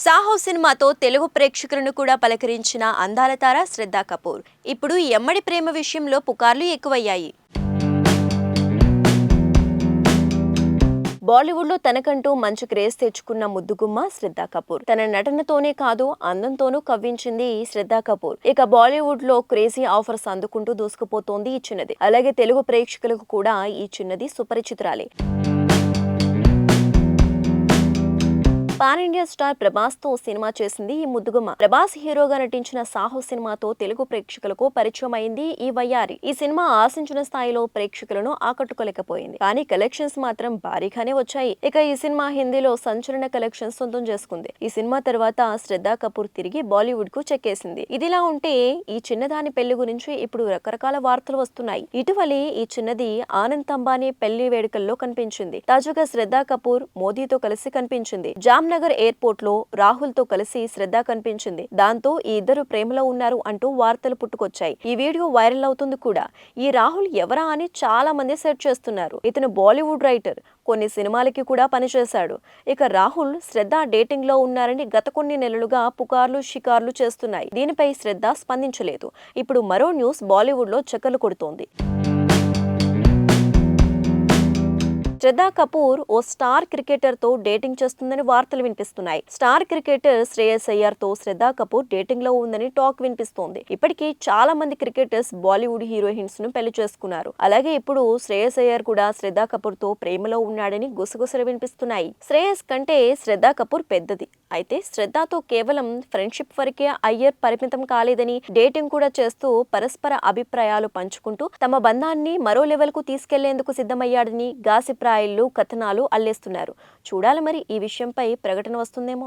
సాహో సినిమాతో తెలుగు ప్రేక్షకులను కూడా పలకరించిన అందాల తార శ్రద్ధా కపూర్ ఇప్పుడు ఎమ్మడి ప్రేమ విషయంలో పుకార్లు ఎక్కువయ్యాయి. బాలీవుడ్లో తనకంటూ మంచి క్రేజ్ తెచ్చుకున్న ముద్దుగుమ్మ శ్రద్ధా కపూర్. తన నటనతోనే కాదు అందంతోనూ కవ్వించింది శ్రద్ధా కపూర్. ఇక బాలీవుడ్ లో క్రేజీ ఆఫర్స్ అందుకుంటూ దూసుకుపోతోంది ఈ చిన్నది. అలాగే తెలుగు ప్రేక్షకులకు కూడా ఈ చిన్నది సుపరిచితురాలే. పాన్ ఇండియా స్టార్ ప్రభాస్ తో సినిమా చేసింది ఈ ముద్దుగుమ్మ. ప్రభాస్ హీరోగా నటించిన సాహో సినిమాతో తెలుగు ప్రేక్షకులకు పరిచయం అయింది ఈ వయ్యారి. ఈ సినిమా ఆశించిన స్థాయిలో ప్రేక్షకులను ఆకట్టుకోలేకపోయింది, కానీ కలెక్షన్స్ మాత్రం భారీగానే వచ్చాయి. ఇక ఈ సినిమా హిందీలో సంచలన కలెక్షన్స్ సొంతం చేసుకుంది. ఈ సినిమా తర్వాత శ్రద్ధా కపూర్ తిరిగి బాలీవుడ్ కు చెక్కేసింది. ఇదిలా ఉంటే ఈ చిన్నదాని పెళ్లి గురించి ఇప్పుడు రకరకాల వార్తలు వస్తున్నాయి. ఇటీవలే ఈ చిన్నది ఆనంద్ అంబానీ పెళ్లి వేడుకల్లో కనిపించింది. తాజాగా శ్రద్ధా కపూర్ మోదీతో కలిసి కనిపించింది. జామ్నగర్ ఎయిర్పోర్ట్ లో రాహుల్ తో కలిసి శ్రద్ధ కనిపించింది. దాంతో ఈ ఇద్దరు ప్రేమలో ఉన్నారు అంటూ వార్తలు పుట్టుకొచ్చాయి. ఈ వీడియో వైరల్ అవుతుంది కూడా. ఈ రాహుల్ ఎవరా అని చాలా మంది సెర్చ్ చేస్తున్నారు. ఇతను బాలీవుడ్ రైటర్, కొన్ని సినిమాలకి కూడా పనిచేశాడు. ఇక రాహుల్ శ్రద్ధ డేటింగ్ లో ఉన్నారని గత కొన్ని నెలలుగా పుకార్లు షికార్లు చేస్తున్నాయి. దీనిపై శ్రద్ధ స్పందించలేదు. ఇప్పుడు మరో న్యూస్ బాలీవుడ్ లో చక్కర్లు కొడుతోంది. శ్రద్ధా కపూర్ ఓ స్టార్ క్రికెటర్ తో డేటింగ్ చేస్తుందని వార్తలు వినిపిస్తున్నాయి. స్టార్ క్రికెటర్ శ్రేయస్ అయ్యర్ తో శ్రద్ధా కపూర్ డేటింగ్ లో ఉందని టాక్ వినిపిస్తోంది. ఇప్పటికీ చాలా మంది క్రికెటర్స్ బాలీవుడ్ హీరోయిన్స్ ను పెళ్లి చేసుకున్నారు. అలాగే ఇప్పుడు శ్రేయస్ అయ్యర్ కూడా శ్రద్ధా కపూర్ తో ప్రేమలో ఉన్నాడని గుసగుసలు వినిపిస్తున్నాయి. శ్రేయస్ కంటే శ్రద్ధా కపూర్ పెద్దది. అయితే శ్రద్ధతో కేవలం ఫ్రెండ్షిప్ వరకే అయ్యర్ పరిమితం కాలేదని, డేటింగ్ కూడా చేస్తూ పరస్పర అభిప్రాయాలు పంచుకుంటూ తమ బంధాన్ని మరో లెవెల్ కు తీసుకెళ్లేందుకు సిద్ధమయ్యాడని గాసిప్ కథనాలు అల్లేస్తున్నారు. చూడాలి మరి ఈ విషయంపై ప్రకటన వస్తుందేమో.